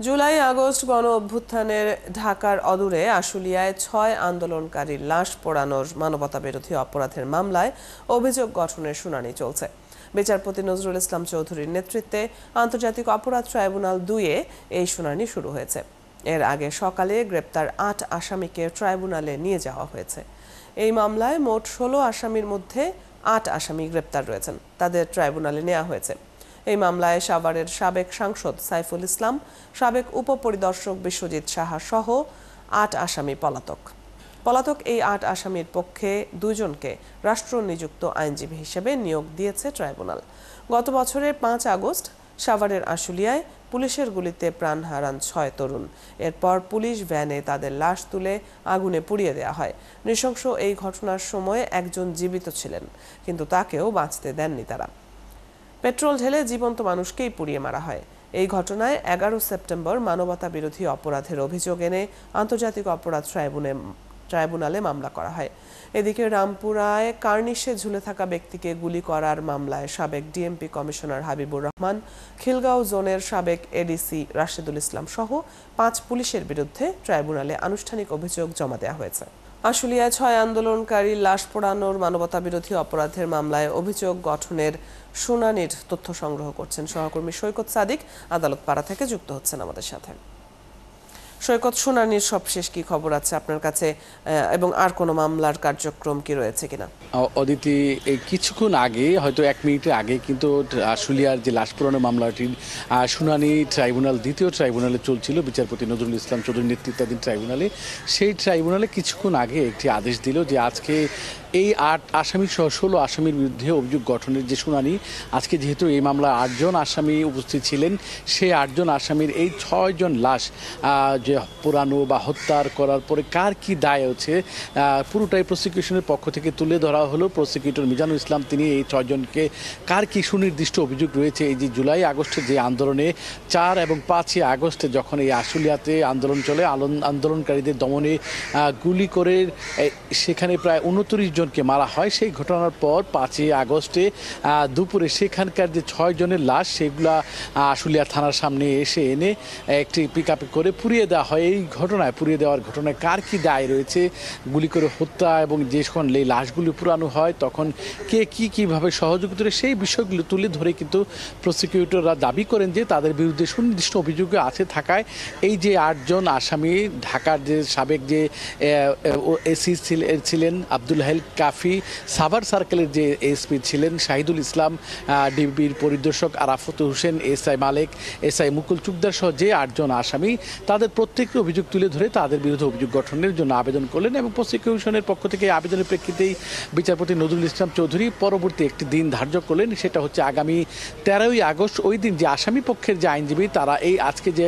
July August গণ অভ্যুত্থানের ঢাকার অদূরে আশুলিয়ায় ৬ আন্দোলনকারীর লাশ পোড়ানোর মানবতাবিরোধী অপরাধের মামলায় অভিযোগ গঠনের শুনানি চলছে। বিচারপতি নজরুল ইসলাম চৌধুরীর নেতৃত্বে আন্তর্জাতিক অপরাধ ট্রাইব্যুনাল ২-এ এই শুনানি শুরু হয়েছে। এর আগে সকালে গ্রেপ্তার ৮ আসামিকে ট্রাইব্যুনালে নিয়ে যাওয়া হয়েছে। এই মামলায় মোট ১৬ আসামির মধ্যে ৮ আসামি গ্রেপ্তার রয়েছেন, তাদের ট্রাইব্যুনালে নেওয়া হয়েছে। এই মামলায় সাভারের সাবেক সাংসদ সাইফুল ইসলাম, সাবেক উপপরিদর্শক বিশ্বজিৎ সাহা সহ ৮ আসামি পলাতক। এই ৮ আসামির পক্ষে ২ জনকে রাষ্ট্র নিযুক্ত আইনজীবী হিসেবে নিয়োগ দিয়েছে ট্রাইব্যুনাল। গত বছরের ৫ আগস্ট সাভারের আশুলিয়ায় পুলিশের গুলিতে প্রাণ হারান ৬ তরুণ। এরপর পুলিশ ভ্যানে তাদের লাশ তুলে আগুনে পুড়িয়ে দেওয়া হয়। নৃশংস এই ঘটনার সময় একজন জীবিত ছিলেন, কিন্তু তাকেও বাঁচতে দেননি তারা। পেট্রোল ঢেলে জীবন্ত মানুষকেই পুড়িয়ে মারা হয়। এই ঘটনায় ১১ সেপ্টেম্বর মানবতা বিরোধী অপরাধের অভিযোগ এনে আন্তর্জাতিক অপরাধ ট্রাইব্যুনালে মামলা করা হয়। এদিকে রামপুরায় কার্নিশে ঝুলে থাকা ব্যক্তিকে গুলি করার মামলায় সাবেক ডিএমপি কমিশনার হাবিবুর রহমান, খিলগাঁও জোনের সাবেক এডিসি রাশেদুল ইসলাম সহ ৫ পুলিশের বিরুদ্ধে ট্রাইব্যুনালে আনুষ্ঠানিক অভিযোগ জমা দেওয়া হয়েছে। আশুলিয়ায় ৬ আন্দোলনকারী লাশ পোড়ানোর মানবতাবিরোধী অপরাধের মামলায় অভিযোগ গঠনের শুনানির তথ্য সংগ্রহ করছেন সহকর্মী সৈকত সাদিক। আদালত পাড়া থেকে যুক্ত হচ্ছেন আমাদের সাথে। সৈকত, শুনানির সবশেষ কি খবর আছে আপনার কাছে, এবং আর কোনো মামলার কার্যক্রম কি রয়েছে কিনা? অদিতি, কিছুক্ষণ আগে, হয়তো 1 মিনিটের আগে কিন্তু আশুলিয়ার যে লাশ পোড়ানোর মামলাটির শুনানি ট্রাইব্যুনাল, দ্বিতীয় ট্রাইব্যুনালে চলছিল, বিচারপতি নজরুল ইসলাম চৌধুরীর নেতৃত্বাধীন ট্রাইব্যুনালে। সেই ট্রাইব্যুনালে কিছুক্ষণ আগে একটি আদেশ দিল যে আজকে এই ৮ আসামি সহ ১৬ আসামির বিরুদ্ধে অভিযোগ গঠনের যে শুনানি, আজকে যেহেতু এই মামলায় ৮ জন আসামি উপস্থিত ছিলেন, সেই ৮ জন আসামির এই ৬ জন লাশ যে পোড়ানো বা হত্যার করার পরে কার কি দায় আছে, পুরোটাই প্রসিকিউশনের পক্ষ থেকে তুলে ধরা হলো। প্রসিকিউটর মিজানুল ইসলাম তিনি এই ৬ জনকে কার কি সুনির্দিষ্ট অভিযোগ রয়েছে, এই যে জুলাই আগস্টের যে আন্দোলনে ৪ এবং ৫ই আগস্টে যখন এই আশুলিয়াতে আন্দোলন চলে, আন্দোলনকারীদের দমনে গুলি করে সেখানে প্রায় ২৯ জনকে মারা হয়। সেই ঘটনার পর 5ই আগস্টে দুপুরে সেখানকার যে ৬ জনের লাশ, সেগুলা আশুলিয়া থানার সামনে এনে একটি পিকআপে করে পুড়িয়ে দেওয়া হয়। এই ঘটনায়, পুড়িয়ে দেওয়ার ঘটনায় কার কি দায় রয়েছে, গুলি করে হত্যা এবং যখন এই লাশগুলি পুরানো হয় তখন কে কীভাবে সহযোগিতা, সেই বিষয়গুলো তুলে ধরে কিন্তু প্রসিকিউটররা দাবি করেন যে তাদের বিরুদ্ধে সুনির্দিষ্ট অভিযোগ আছে থাকায় এই যে ৮ জন আসামি, ঢাকার যে সাবেক যে এসি ছিলেন আব্দুল হাইল কাফি, সাভার সার্কেলের যে এসপি ছিলেন শাহিদুল ইসলাম, ডিবির পরিদর্শক আরাফত হোসেন, এসআই মালেক, এসআই মুকুল চুকদার সহ যে ৮ জন আসামি, তাদের প্রত্যেকটি অভিযোগ তুলে ধরে তাদের বিরুদ্ধে অভিযোগ গঠনের জন্য আবেদন করলেন। এবং প্রসিকিউশনের পক্ষ থেকে আবেদনের প্রেক্ষিতেই বিচারপতি নজরুল ইসলাম চৌধুরী পরবর্তী একটি দিন ধার্য করলেন, সেটা হচ্ছে আগামী 13ই আগস্ট। ওই দিন যে আসামি পক্ষের যে আইনজীবী, তারা এই আজকে যে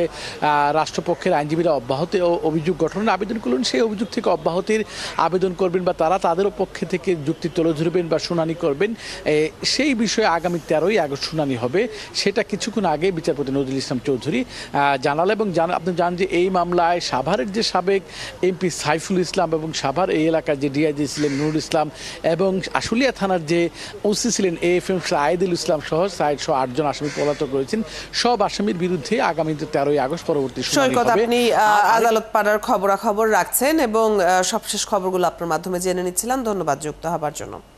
রাষ্ট্রপক্ষের আইনজীবীরা অব্যাহতি অভিযোগ গঠনের আবেদন করলেন, সেই অভিযোগ থেকে অব্যাহতির আবেদন করবেন বা তারা তাদের পক্ষে থেকে যুক্তি তুলে ধরবেন বা শুনানি করবেন, সেই বিষয়ে আগামী 13ই আগস্ট শুনানি হবে। সেটা কিছুক্ষণ আগে বিচারপতি নজরুল ইসলাম চৌধুরী জানাল। এবং আপনি জানেন যে এই মামলায় সাভারের যে সাবেক এমপি সাইফুল ইসলাম এবং সাভার এই এলাকার যে ডিআইজি ছিলেন নুরুল ইসলাম এবং আশুলিয়া থানার যে ওসি ছিলেন AFM সাইদুল ইসলাম সহ ৮ জন আসামি পলাতক রয়েছেন। সব আসামির বিরুদ্ধে আগামী 13ই আগস্ট পরবর্তী শুনানি হবে। আপনি আদালত পাড়ার খবরাখবর রাখছেন এবং সবশেষ খবরগুলো আপনার মাধ্যমে জেনে নিচ্ছিলাম। ধন্যবাদ যুক্ত হবার জন্য।